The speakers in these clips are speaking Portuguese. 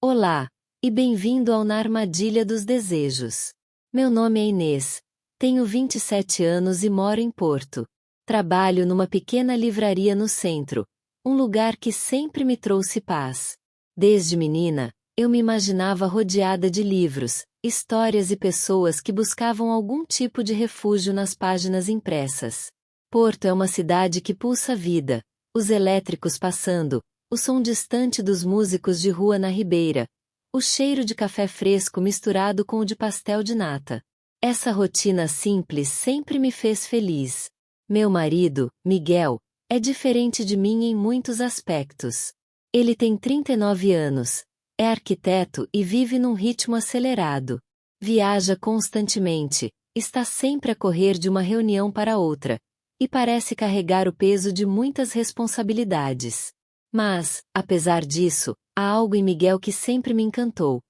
Olá, e bem-vindo ao Na Armadilha dos Desejos. Meu nome é Inês, tenho 27 anos e moro em Porto. Trabalho numa pequena livraria no centro, um lugar que sempre me trouxe paz. Desde menina, eu me imaginava rodeada de livros, histórias e pessoas que buscavam algum tipo de refúgio nas páginas impressas. Porto é uma cidade que pulsa vida, os elétricos passando, o som distante dos músicos de rua na ribeira, o cheiro de café fresco misturado com o de pastel de nata. Essa rotina simples sempre me fez feliz. Meu marido, Miguel, é diferente de mim em muitos aspectos. Ele tem 39 anos, é arquiteto e vive num ritmo acelerado. Viaja constantemente, está sempre a correr de uma reunião para outra, e parece carregar o peso de muitas responsabilidades. Mas, apesar disso, há algo em Miguel que sempre me encantou.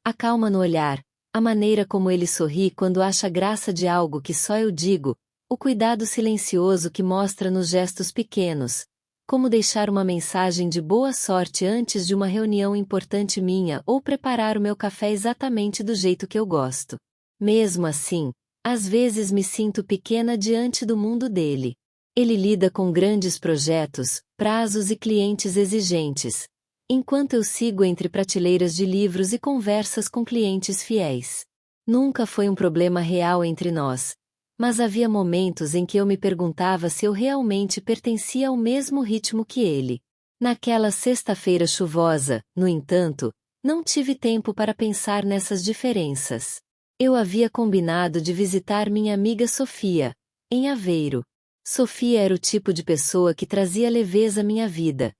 A calma no olhar, a maneira como ele sorri quando acha graça de algo que só eu digo, o cuidado silencioso que mostra nos gestos pequenos, como deixar uma mensagem de boa sorte antes de uma reunião importante minha ou preparar o meu café exatamente do jeito que eu gosto. Mesmo assim, às vezes me sinto pequena diante do mundo dele. Ele lida com grandes projetos, prazos e clientes exigentes, enquanto eu sigo entre prateleiras de livros e conversas com clientes fiéis. Nunca foi um problema real entre nós, mas havia momentos em que eu me perguntava se eu realmente pertencia ao mesmo ritmo que ele. Naquela sexta-feira chuvosa, no entanto, não tive tempo para pensar nessas diferenças. Eu havia combinado de visitar minha amiga Sofia, em Aveiro. Sofia era o tipo de pessoa que trazia leveza à minha vida.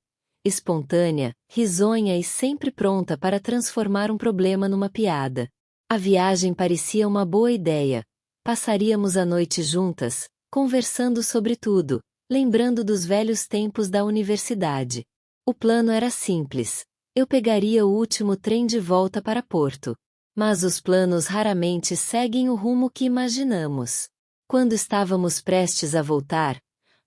Espontânea, risonha e sempre pronta para transformar um problema numa piada. A viagem parecia uma boa ideia. Passaríamos a noite juntas, conversando sobre tudo, lembrando dos velhos tempos da universidade. O plano era simples. Eu pegaria o último trem de volta para Porto. Mas os planos raramente seguem o rumo que imaginamos. Quando estávamos prestes a voltar,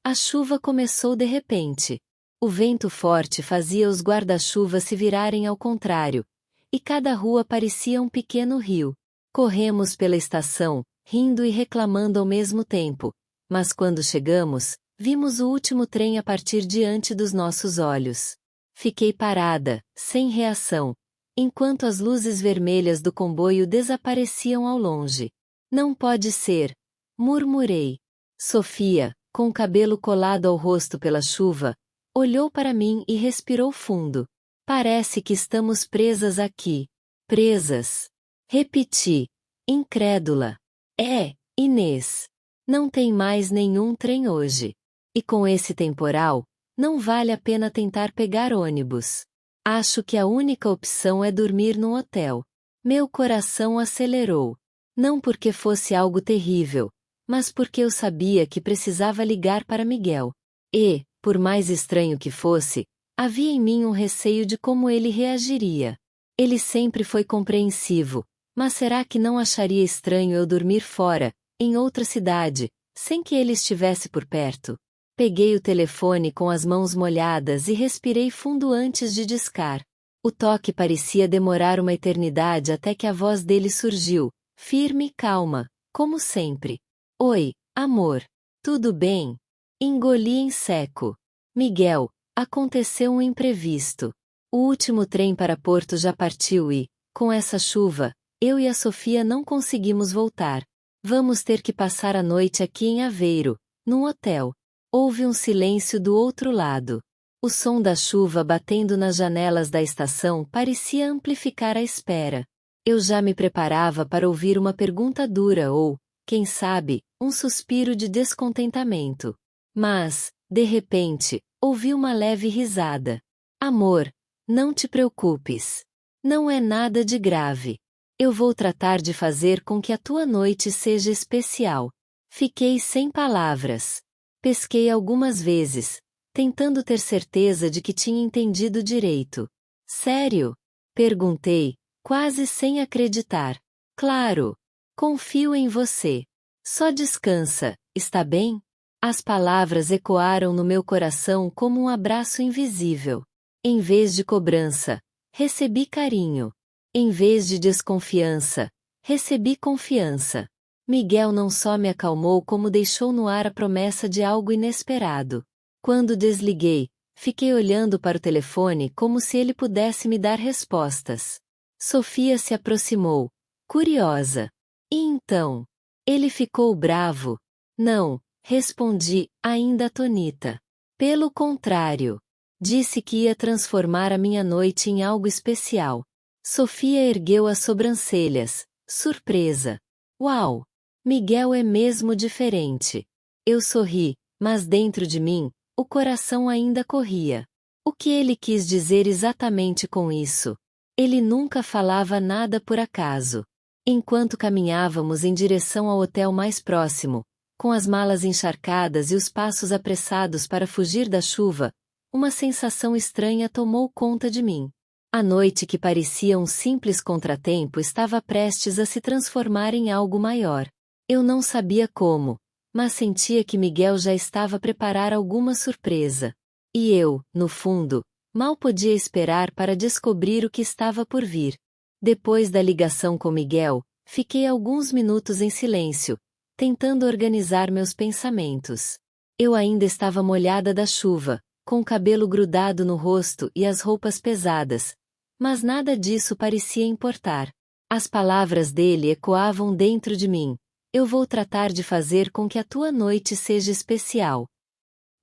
a chuva começou de repente. O vento forte fazia os guarda-chuvas se virarem ao contrário, e cada rua parecia um pequeno rio. Corremos pela estação, rindo e reclamando ao mesmo tempo, mas quando chegamos, vimos o último trem a partir diante dos nossos olhos. Fiquei parada, sem reação, enquanto as luzes vermelhas do comboio desapareciam ao longe. Não pode ser, murmurei. Sofia, com o cabelo colado ao rosto pela chuva, olhou para mim e respirou fundo. Parece que estamos presas aqui. Presas. Repeti, incrédula. É, Inês. Não tem mais nenhum trem hoje. E com esse temporal, não vale a pena tentar pegar ônibus. Acho que a única opção é dormir num hotel. Meu coração acelerou. Não porque fosse algo terrível, mas porque eu sabia que precisava ligar para Miguel. E, por mais estranho que fosse, havia em mim um receio de como ele reagiria. Ele sempre foi compreensivo, mas será que não acharia estranho eu dormir fora, em outra cidade, sem que ele estivesse por perto? Peguei o telefone com as mãos molhadas e respirei fundo antes de discar. O toque parecia demorar uma eternidade até que a voz dele surgiu, firme e calma, como sempre. Oi, amor. Tudo bem? Engoli em seco. Miguel, aconteceu um imprevisto. O último trem para Porto já partiu e, com essa chuva, eu e a Sofia não conseguimos voltar. Vamos ter que passar a noite aqui em Aveiro, num hotel. Houve um silêncio do outro lado. O som da chuva batendo nas janelas da estação parecia amplificar a espera. Eu já me preparava para ouvir uma pergunta dura ou, quem sabe, um suspiro de descontentamento. Mas, de repente, ouvi uma leve risada. Amor, não te preocupes. Não é nada de grave. Eu vou tratar de fazer com que a tua noite seja especial. Fiquei sem palavras. Pesquei algumas vezes, tentando ter certeza de que tinha entendido direito. Sério? Perguntei, quase sem acreditar. Claro. Confio em você. Só descansa, está bem? As palavras ecoaram no meu coração como um abraço invisível. Em vez de cobrança, recebi carinho. Em vez de desconfiança, recebi confiança. Miguel não só me acalmou como deixou no ar a promessa de algo inesperado. Quando desliguei, fiquei olhando para o telefone como se ele pudesse me dar respostas. Sofia se aproximou, curiosa. E então? Ele ficou bravo? Não, respondi, ainda atonita. Pelo contrário. Disse que ia transformar a minha noite em algo especial. Sofia ergueu as sobrancelhas, surpresa. Uau! Miguel é mesmo diferente. Eu sorri, mas dentro de mim, o coração ainda corria. O que ele quis dizer exatamente com isso? Ele nunca falava nada por acaso. Enquanto caminhávamos em direção ao hotel mais próximo, com as malas encharcadas e os passos apressados para fugir da chuva, uma sensação estranha tomou conta de mim. A noite que parecia um simples contratempo estava prestes a se transformar em algo maior. Eu não sabia como, mas sentia que Miguel já estava a preparar alguma surpresa. E eu, no fundo, mal podia esperar para descobrir o que estava por vir. Depois da ligação com Miguel, fiquei alguns minutos em silêncio, tentando organizar meus pensamentos. Eu ainda estava molhada da chuva, com o cabelo grudado no rosto e as roupas pesadas, mas nada disso parecia importar. As palavras dele ecoavam dentro de mim. Eu vou tratar de fazer com que a tua noite seja especial.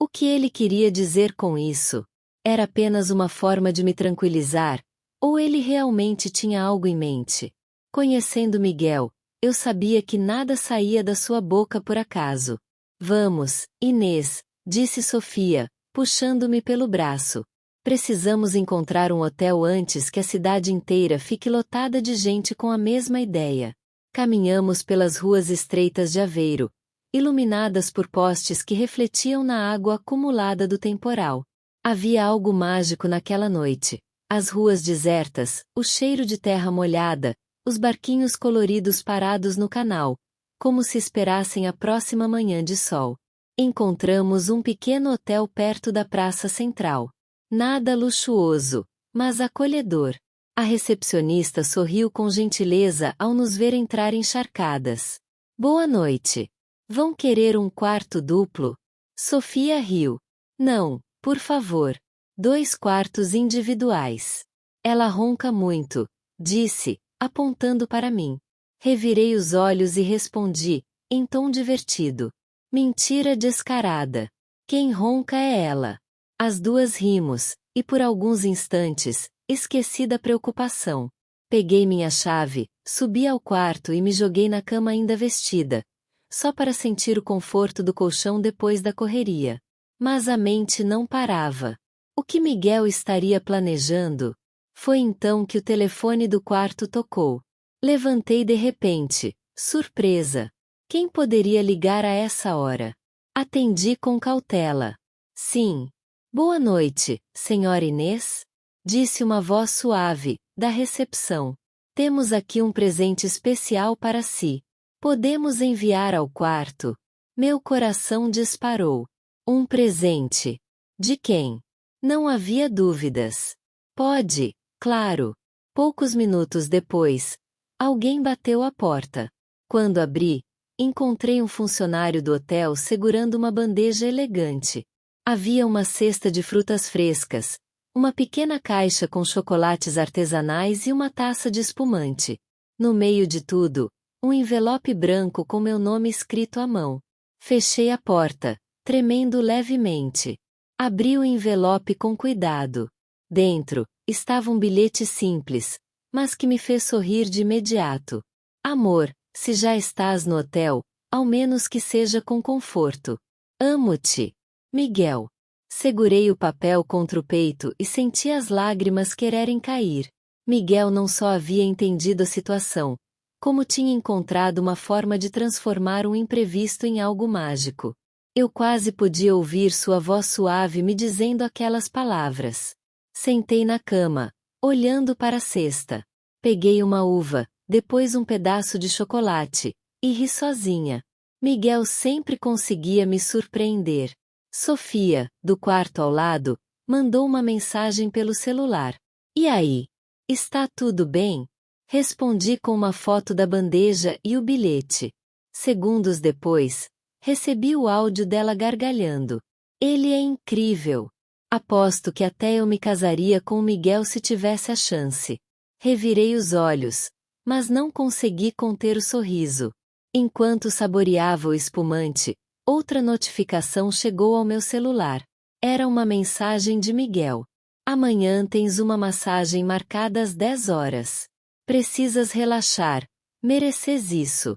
O que ele queria dizer com isso? Era apenas uma forma de me tranquilizar, ou ele realmente tinha algo em mente? Conhecendo Miguel, eu sabia que nada saía da sua boca por acaso. Vamos, Inês, disse Sofia, puxando-me pelo braço. Precisamos encontrar um hotel antes que a cidade inteira fique lotada de gente com a mesma ideia. Caminhamos pelas ruas estreitas de Aveiro, iluminadas por postes que refletiam na água acumulada do temporal. Havia algo mágico naquela noite. As ruas desertas, o cheiro de terra molhada, os barquinhos coloridos parados no canal, como se esperassem a próxima manhã de sol. Encontramos um pequeno hotel perto da praça central. Nada luxuoso, mas acolhedor. A recepcionista sorriu com gentileza ao nos ver entrar encharcadas. Boa noite. Vão querer um quarto duplo? Sofia riu. Não, por favor. 2 quartos individuais. Ela ronca muito, disse, apontando para mim. Revirei os olhos e respondi, em tom divertido. Mentira descarada. Quem ronca é ela. As duas rimos, e por alguns instantes, esqueci da preocupação. Peguei minha chave, subi ao quarto e me joguei na cama ainda vestida, só para sentir o conforto do colchão depois da correria. Mas a mente não parava. O que Miguel estaria planejando? Foi então que o telefone do quarto tocou. Levantei de repente, surpresa. Quem poderia ligar a essa hora? Atendi com cautela. Sim. Boa noite, senhora Inês? Disse uma voz suave, da recepção. Temos aqui um presente especial para si. Podemos enviar ao quarto? Meu coração disparou. Um presente. De quem? Não havia dúvidas. Pode, claro. Poucos minutos depois, alguém bateu à porta. Quando abri, encontrei um funcionário do hotel segurando uma bandeja elegante. Havia uma cesta de frutas frescas, uma pequena caixa com chocolates artesanais e uma taça de espumante. No meio de tudo, um envelope branco com meu nome escrito à mão. Fechei a porta, tremendo levemente. Abri o envelope com cuidado. Dentro, estava um bilhete simples, mas que me fez sorrir de imediato. Amor, se já estás no hotel, ao menos que seja com conforto. Amo-te. Miguel. Segurei o papel contra o peito e senti as lágrimas quererem cair. Miguel não só havia entendido a situação, como tinha encontrado uma forma de transformar um imprevisto em algo mágico. Eu quase podia ouvir sua voz suave me dizendo aquelas palavras. Sentei na cama, olhando para a cesta. Peguei uma uva, depois um pedaço de chocolate, e ri sozinha. Miguel sempre conseguia me surpreender. Sofia, do quarto ao lado, mandou uma mensagem pelo celular. E aí? Está tudo bem? Respondi com uma foto da bandeja e o bilhete. Segundos depois, recebi o áudio dela gargalhando. Ele é incrível. Aposto que até eu me casaria com o Miguel se tivesse a chance. Revirei os olhos, mas não consegui conter o sorriso. Enquanto saboreava o espumante, outra notificação chegou ao meu celular. Era uma mensagem de Miguel. Amanhã tens uma massagem marcada às 10 horas. Precisas relaxar. Mereces isso.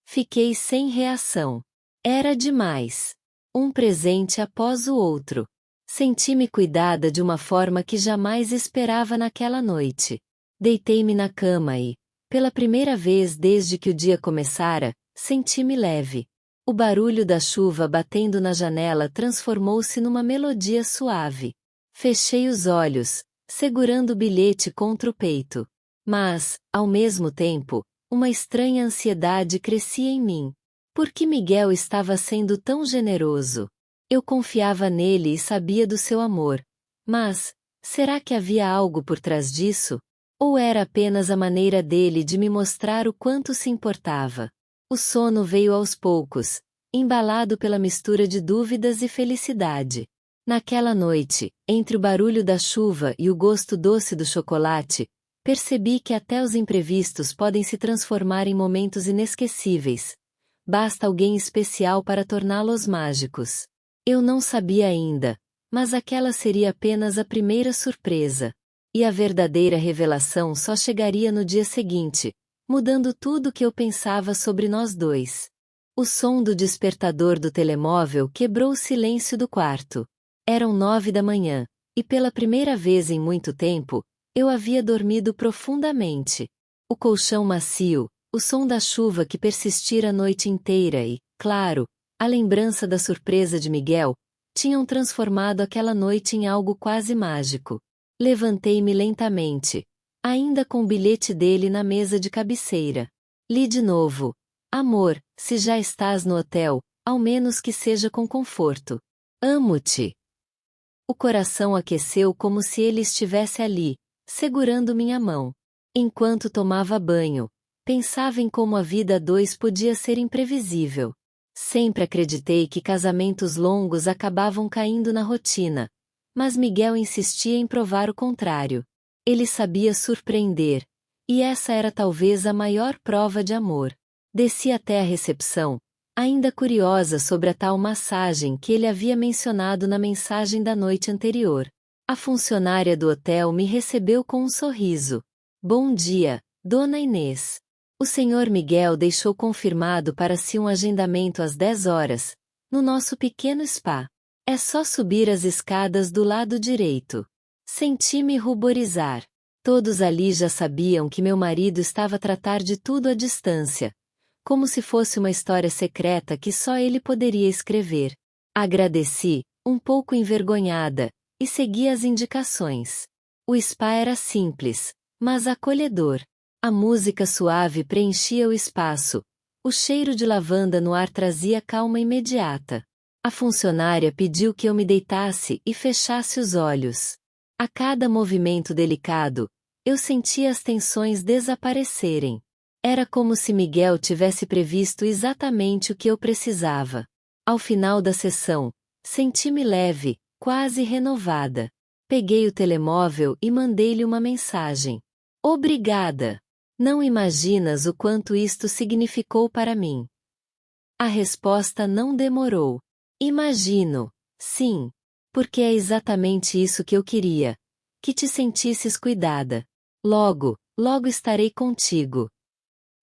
Fiquei sem reação. Era demais. Um presente após o outro. Senti-me cuidada de uma forma que jamais esperava naquela noite. Deitei-me na cama e, pela primeira vez desde que o dia começara, senti-me leve. O barulho da chuva batendo na janela transformou-se numa melodia suave. Fechei os olhos, segurando o bilhete contra o peito. Mas, ao mesmo tempo, uma estranha ansiedade crescia em mim. Por que Miguel estava sendo tão generoso? Eu confiava nele e sabia do seu amor. Mas, será que havia algo por trás disso? Ou era apenas a maneira dele de me mostrar o quanto se importava? O sono veio aos poucos, embalado pela mistura de dúvidas e felicidade. Naquela noite, entre o barulho da chuva e o gosto doce do chocolate, percebi que até os imprevistos podem se transformar em momentos inesquecíveis. Basta alguém especial para torná-los mágicos. Eu não sabia ainda, mas aquela seria apenas a primeira surpresa. E a verdadeira revelação só chegaria no dia seguinte, mudando tudo o que eu pensava sobre nós dois. O som do despertador do telemóvel quebrou o silêncio do quarto. Eram 9 da manhã, e pela primeira vez em muito tempo, eu havia dormido profundamente. O colchão macio, o som da chuva que persistira a noite inteira e, claro, a lembrança da surpresa de Miguel, tinham transformado aquela noite em algo quase mágico. Levantei-me lentamente, ainda com o bilhete dele na mesa de cabeceira. Li de novo. Amor, se já estás no hotel, ao menos que seja com conforto. Amo-te. O coração aqueceu como se ele estivesse ali, segurando minha mão. Enquanto tomava banho, pensava em como a vida a dois podia ser imprevisível. Sempre acreditei que casamentos longos acabavam caindo na rotina, mas Miguel insistia em provar o contrário. Ele sabia surpreender, e essa era talvez a maior prova de amor. Desci até a recepção, ainda curiosa sobre a tal massagem que ele havia mencionado na mensagem da noite anterior. A funcionária do hotel me recebeu com um sorriso. Bom dia, Dona Inês. O Sr. Miguel deixou confirmado para si um agendamento às 10 horas, no nosso pequeno spa. É só subir as escadas do lado direito. Senti-me ruborizar. Todos ali já sabiam que meu marido estava a tratar de tudo à distância, como se fosse uma história secreta que só ele poderia escrever. Agradeci, um pouco envergonhada, e segui as indicações. O spa era simples, mas acolhedor. A música suave preenchia o espaço. O cheiro de lavanda no ar trazia calma imediata. A funcionária pediu que eu me deitasse e fechasse os olhos. A cada movimento delicado, eu sentia as tensões desaparecerem. Era como se Miguel tivesse previsto exatamente o que eu precisava. Ao final da sessão, senti-me leve, quase renovada. Peguei o telemóvel e mandei-lhe uma mensagem. Obrigada! Não imaginas o quanto isto significou para mim. A resposta não demorou. Imagino, sim, porque é exatamente isso que eu queria. Que te sentisses cuidada. Logo estarei contigo.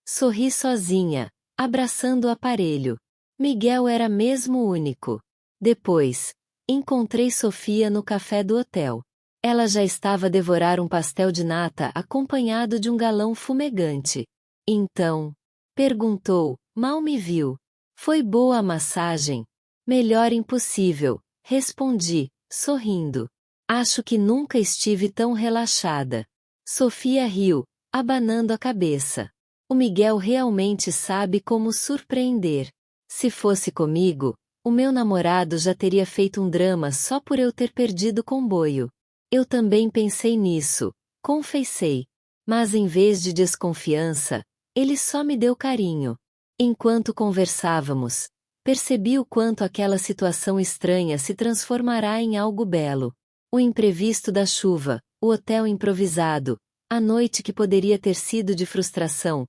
Sorri sozinha, abraçando o aparelho. Miguel era mesmo único. Depois, encontrei Sofia no café do hotel. Ela já estava a devorar um pastel de nata acompanhado de um galão fumegante. Então, perguntou, mal me viu. Foi boa a massagem? Melhor impossível, respondi, sorrindo. Acho que nunca estive tão relaxada. Sofia riu, abanando a cabeça. O Miguel realmente sabe como surpreender. Se fosse comigo, o meu namorado já teria feito um drama só por eu ter perdido o comboio. Eu também pensei nisso, confessei. Mas em vez de desconfiança, ele só me deu carinho. Enquanto conversávamos, percebi o quanto aquela situação estranha se transformará em algo belo. O imprevisto da chuva, o hotel improvisado, a noite que poderia ter sido de frustração,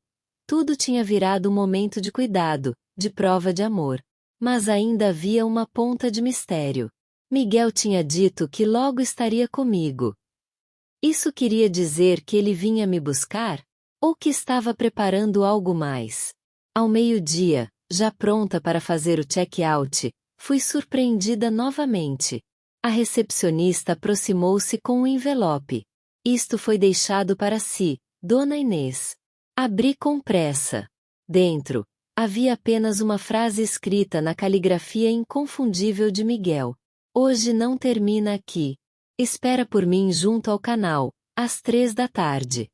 tudo tinha virado um momento de cuidado, de prova de amor. Mas ainda havia uma ponta de mistério. Miguel tinha dito que logo estaria comigo. Isso queria dizer que ele vinha me buscar? Ou que estava preparando algo mais? Ao meio-dia, já pronta para fazer o check-out, fui surpreendida novamente. A recepcionista aproximou-se com um envelope. Isto foi deixado para si, Dona Inês. Abri com pressa. Dentro, havia apenas uma frase escrita na caligrafia inconfundível de Miguel. Hoje não termina aqui. Espera por mim junto ao canal, às 3 da tarde.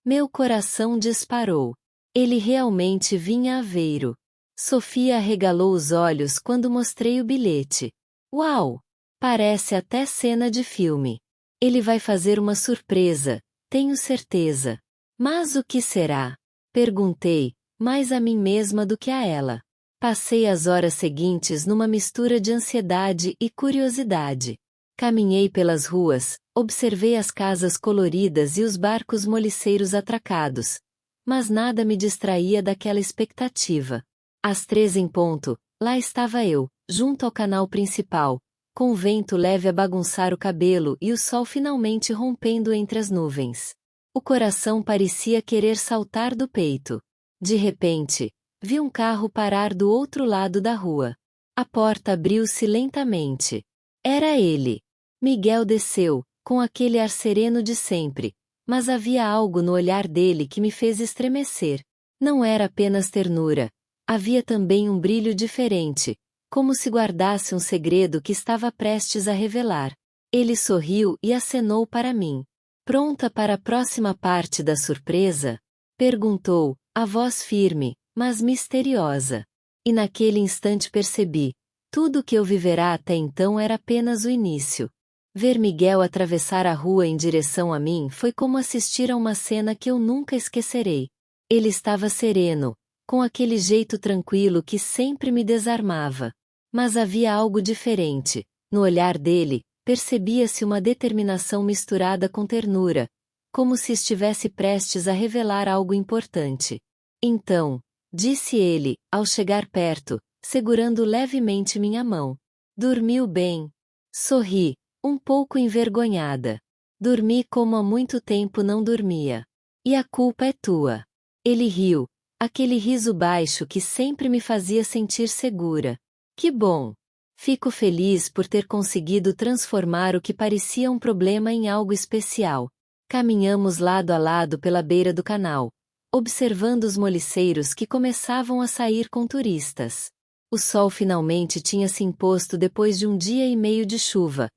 Meu coração disparou. Ele realmente vinha a Aveiro. Sofia arregalou os olhos quando mostrei o bilhete. Uau! Parece até cena de filme. Ele vai fazer uma surpresa, tenho certeza. Mas o que será? Perguntei, mais a mim mesma do que a ela. Passei as horas seguintes numa mistura de ansiedade e curiosidade. Caminhei pelas ruas, observei as casas coloridas e os barcos moliceiros atracados. Mas nada me distraía daquela expectativa. Às 3 em ponto, lá estava eu, junto ao canal principal, com o vento leve a bagunçar o cabelo e o sol finalmente rompendo entre as nuvens. O coração parecia querer saltar do peito. De repente, vi um carro parar do outro lado da rua. A porta abriu-se lentamente. Era ele. Miguel desceu, com aquele ar sereno de sempre, mas havia algo no olhar dele que me fez estremecer. Não era apenas ternura. Havia também um brilho diferente, como se guardasse um segredo que estava prestes a revelar. Ele sorriu e acenou para mim. Pronta para a próxima parte da surpresa? Perguntou, a voz firme, mas misteriosa. E naquele instante percebi, tudo o que eu viverá até então era apenas o início. Ver Miguel atravessar a rua em direção a mim foi como assistir a uma cena que eu nunca esquecerei. Ele estava sereno, com aquele jeito tranquilo que sempre me desarmava. Mas havia algo diferente. No olhar dele, percebia-se uma determinação misturada com ternura, como se estivesse prestes a revelar algo importante. Então, disse ele, ao chegar perto, segurando levemente minha mão. Dormiu bem? Sorri, um pouco envergonhada. Dormi como há muito tempo não dormia. E a culpa é tua. Ele riu, aquele riso baixo que sempre me fazia sentir segura. Que bom! Fico feliz por ter conseguido transformar o que parecia um problema em algo especial. Caminhamos lado a lado pela beira do canal, observando os moliceiros que começavam a sair com turistas. O sol finalmente tinha se imposto depois de um dia e meio de chuva,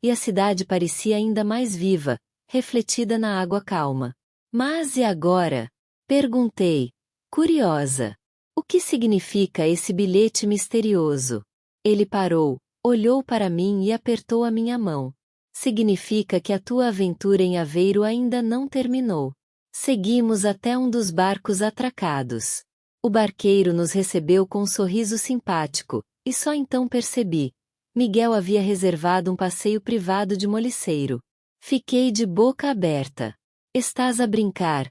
e a cidade parecia ainda mais viva, refletida na água calma. Mas e agora? Perguntei, curiosa. O que significa esse bilhete misterioso? Ele parou, olhou para mim e apertou a minha mão. Significa que a tua aventura em Aveiro ainda não terminou. Seguimos até um dos barcos atracados. O barqueiro nos recebeu com um sorriso simpático, e só então percebi. Miguel havia reservado um passeio privado de moliceiro. Fiquei de boca aberta. Estás a brincar?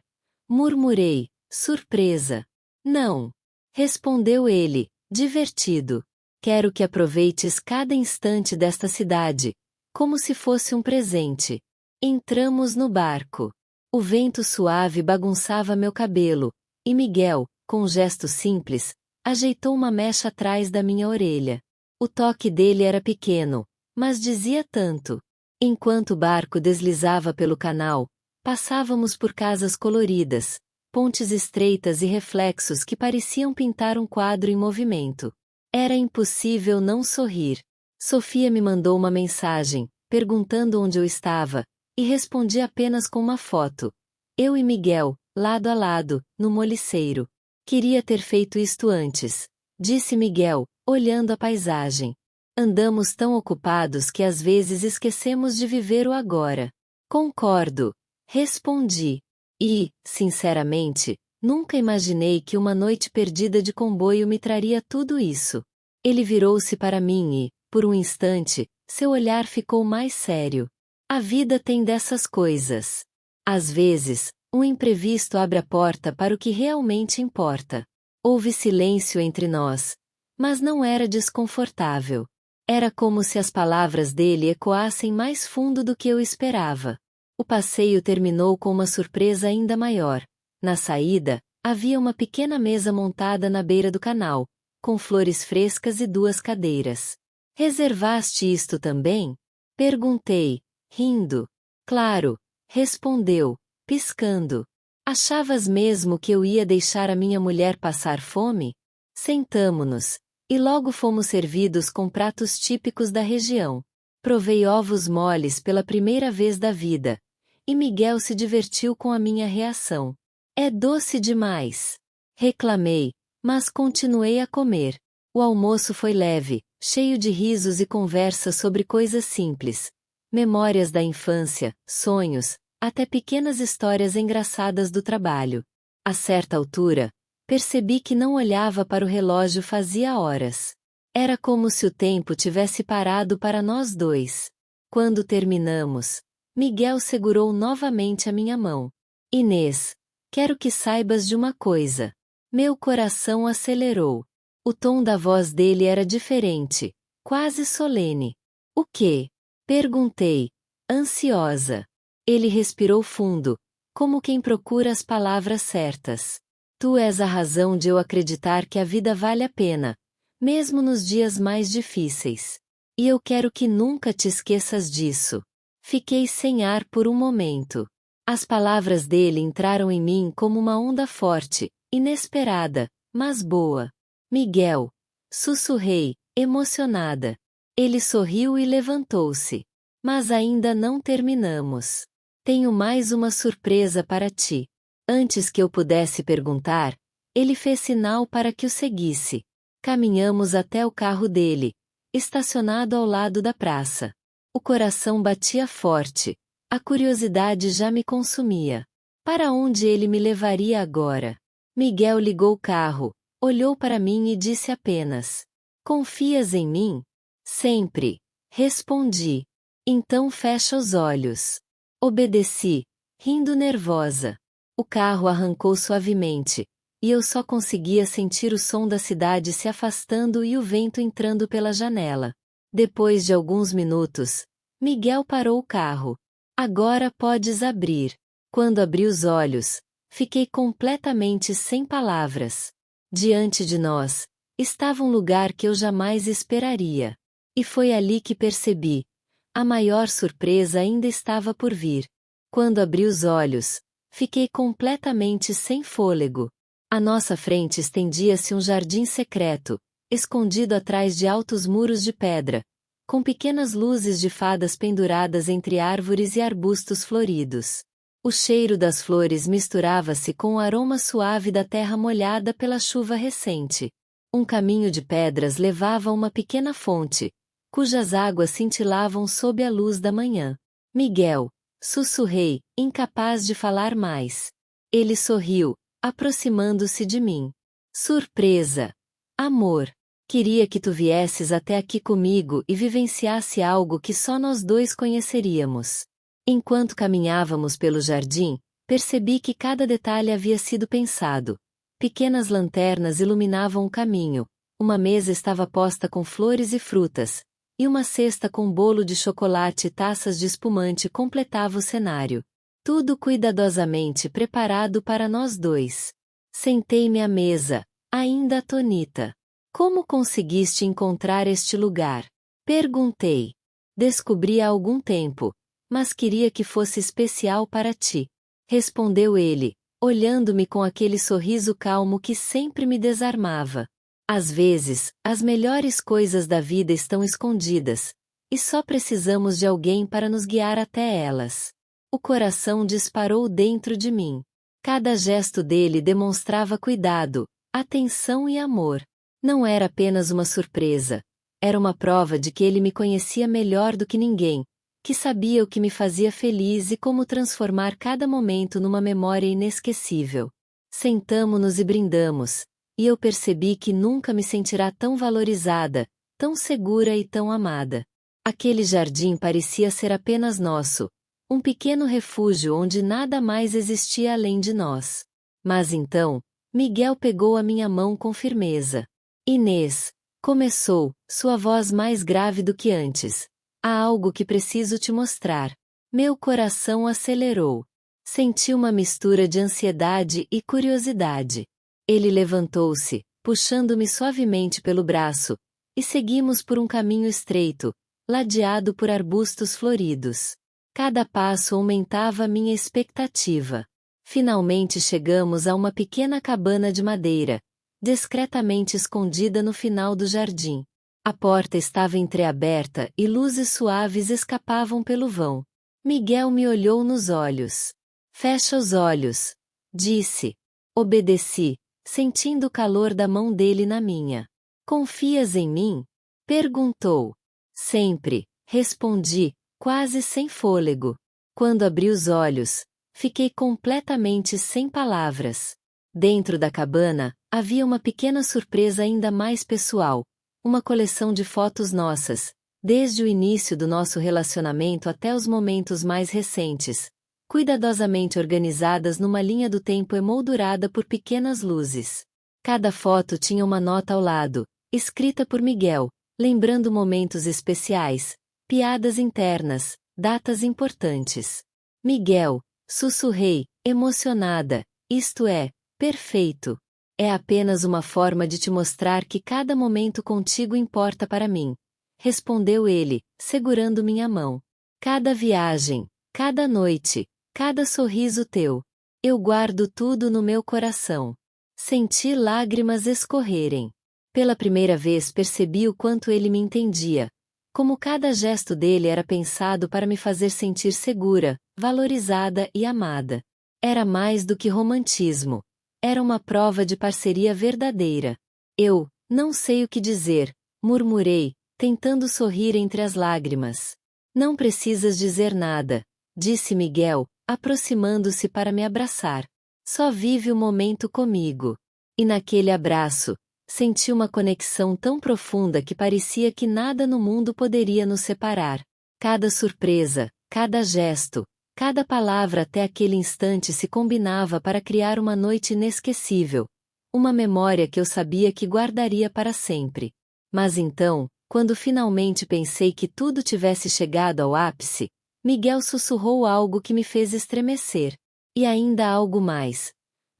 Murmurei, surpresa. Não. Respondeu ele, divertido. Quero que aproveites cada instante desta cidade, como se fosse um presente. Entramos no barco. O vento suave bagunçava meu cabelo, e Miguel, com um gesto simples, ajeitou uma mecha atrás da minha orelha. O toque dele era pequeno, mas dizia tanto. Enquanto o barco deslizava pelo canal, passávamos por casas coloridas, pontes estreitas e reflexos que pareciam pintar um quadro em movimento. Era impossível não sorrir. Sofia me mandou uma mensagem, perguntando onde eu estava, e respondi apenas com uma foto. Eu e Miguel, lado a lado, no moliceiro. Queria ter feito isto antes, disse Miguel, olhando a paisagem. Andamos tão ocupados que às vezes esquecemos de viver o agora. Concordo. Respondi. E, sinceramente, nunca imaginei que uma noite perdida de comboio me traria tudo isso. Ele virou-se para mim e, por um instante, seu olhar ficou mais sério. A vida tem dessas coisas. Às vezes, um imprevisto abre a porta para o que realmente importa. Houve silêncio entre nós, mas não era desconfortável. Era como se as palavras dele ecoassem mais fundo do que eu esperava. O passeio terminou com uma surpresa ainda maior. Na saída, havia uma pequena mesa montada na beira do canal, com flores frescas e 2 cadeiras. Reservaste isto também? Perguntei, rindo. Claro, respondeu, piscando. Achavas mesmo que eu ia deixar a minha mulher passar fome? Sentamo-nos, e logo fomos servidos com pratos típicos da região. Provei ovos moles pela primeira vez da vida, e Miguel se divertiu com a minha reação. É doce demais. Reclamei, mas continuei a comer. O almoço foi leve, cheio de risos e conversas sobre coisas simples. Memórias da infância, sonhos, até pequenas histórias engraçadas do trabalho. A certa altura, percebi que não olhava para o relógio fazia horas. Era como se o tempo tivesse parado para nós dois. Quando terminamos, Miguel segurou novamente a minha mão. Inês, quero que saibas de uma coisa. Meu coração acelerou. O tom da voz dele era diferente, quase solene. O quê? Perguntei, ansiosa. Ele respirou fundo, como quem procura as palavras certas. Tu és a razão de eu acreditar que a vida vale a pena, mesmo nos dias mais difíceis. E eu quero que nunca te esqueças disso. Fiquei sem ar por um momento. As palavras dele entraram em mim como uma onda forte, inesperada, mas boa. Miguel, sussurrei, emocionada. Ele sorriu e levantou-se. Mas ainda não terminamos. Tenho mais uma surpresa para ti. Antes que eu pudesse perguntar, ele fez sinal para que o seguisse. Caminhamos até o carro dele, estacionado ao lado da praça. O coração batia forte. A curiosidade já me consumia. Para onde ele me levaria agora? Miguel ligou o carro, olhou para mim e disse apenas: Confias em mim? Sempre. Respondi. Então fecha os olhos. Obedeci, rindo nervosa. O carro arrancou suavemente, e eu só conseguia sentir o som da cidade se afastando e o vento entrando pela janela. Depois de alguns minutos, Miguel parou o carro. Agora podes abrir. Quando abri os olhos, fiquei completamente sem palavras. Diante de nós, estava um lugar que eu jamais esperaria. E foi ali que percebi. A maior surpresa ainda estava por vir. Quando abri os olhos, fiquei completamente sem fôlego. À nossa frente estendia-se um jardim secreto, escondido atrás de altos muros de pedra, com pequenas luzes de fadas penduradas entre árvores e arbustos floridos. O cheiro das flores misturava-se com o aroma suave da terra molhada pela chuva recente. Um caminho de pedras levava a uma pequena fonte, cujas águas cintilavam sob a luz da manhã. Miguel, sussurrei, incapaz de falar mais. Ele sorriu, aproximando-se de mim. Surpresa! Amor! Queria que tu viesses até aqui comigo e vivenciasse algo que só nós dois conheceríamos. Enquanto caminhávamos pelo jardim, percebi que cada detalhe havia sido pensado. Pequenas lanternas iluminavam o caminho, uma mesa estava posta com flores e frutas, e uma cesta com bolo de chocolate e taças de espumante completava o cenário. Tudo cuidadosamente preparado para nós dois. Sentei-me à mesa, ainda atônita. Como conseguiste encontrar este lugar? Perguntei. Descobri há algum tempo, mas queria que fosse especial para ti. Respondeu ele, olhando-me com aquele sorriso calmo que sempre me desarmava. Às vezes, as melhores coisas da vida estão escondidas, e só precisamos de alguém para nos guiar até elas. O coração disparou dentro de mim. Cada gesto dele demonstrava cuidado, atenção e amor. Não era apenas uma surpresa. Era uma prova de que ele me conhecia melhor do que ninguém, que sabia o que me fazia feliz e como transformar cada momento numa memória inesquecível. Sentamo-nos e brindamos, e eu percebi que nunca me sentirá tão valorizada, tão segura e tão amada. Aquele jardim parecia ser apenas nosso, um pequeno refúgio onde nada mais existia além de nós. Mas então, Miguel pegou a minha mão com firmeza. Inês, começou, sua voz mais grave do que antes. Há algo que preciso te mostrar. Meu coração acelerou. Senti uma mistura de ansiedade e curiosidade. Ele levantou-se, puxando-me suavemente pelo braço, e seguimos por um caminho estreito, ladeado por arbustos floridos. Cada passo aumentava minha expectativa. Finalmente chegamos a uma pequena cabana de madeira, discretamente escondida no final do jardim. A porta estava entreaberta e luzes suaves escapavam pelo vão. Miguel me olhou nos olhos. Fecha os olhos, disse. Obedeci, sentindo o calor da mão dele na minha. Confias em mim? Perguntou. Sempre, respondi, quase sem fôlego. Quando abri os olhos, fiquei completamente sem palavras. Dentro da cabana, havia uma pequena surpresa ainda mais pessoal. Uma coleção de fotos nossas, desde o início do nosso relacionamento até os momentos mais recentes, cuidadosamente organizadas numa linha do tempo emoldurada por pequenas luzes. Cada foto tinha uma nota ao lado, escrita por Miguel, lembrando momentos especiais, piadas internas, datas importantes. Miguel, sussurrei, emocionada, isto é, perfeito. É apenas uma forma de te mostrar que cada momento contigo importa para mim. Respondeu ele, segurando minha mão. Cada viagem, cada noite, cada sorriso teu. Eu guardo tudo no meu coração. Senti lágrimas escorrerem. Pela primeira vez percebi o quanto ele me entendia. Como cada gesto dele era pensado para me fazer sentir segura, valorizada e amada. Era mais do que romantismo. Era uma prova de parceria verdadeira. Eu, não sei o que dizer, murmurei, tentando sorrir entre as lágrimas. Não precisas dizer nada, disse Miguel, aproximando-se para me abraçar. Só vive o momento comigo. E naquele abraço, senti uma conexão tão profunda que parecia que nada no mundo poderia nos separar. Cada surpresa, cada gesto, cada palavra até aquele instante se combinava para criar uma noite inesquecível, uma memória que eu sabia que guardaria para sempre. Mas então, quando finalmente pensei que tudo tivesse chegado ao ápice, Miguel sussurrou algo que me fez estremecer. E ainda algo mais.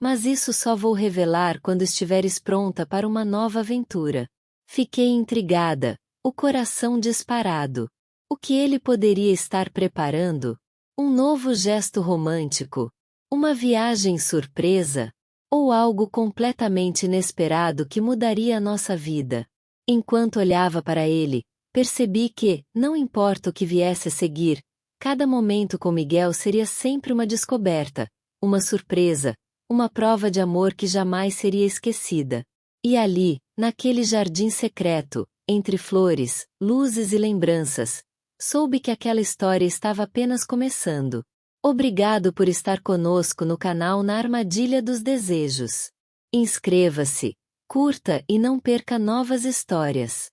Mas isso só vou revelar quando estiveres pronta para uma nova aventura. Fiquei intrigada, o coração disparado. O que ele poderia estar preparando? Um novo gesto romântico? Uma viagem surpresa? Ou algo completamente inesperado que mudaria a nossa vida? Enquanto olhava para ele, percebi que, não importa o que viesse a seguir, cada momento com Miguel seria sempre uma descoberta, uma surpresa, uma prova de amor que jamais seria esquecida. E ali, naquele jardim secreto, entre flores, luzes e lembranças, soube que aquela história estava apenas começando. Obrigado por estar conosco no canal Na Armadilha dos Desejos. Inscreva-se, curta e não perca novas histórias.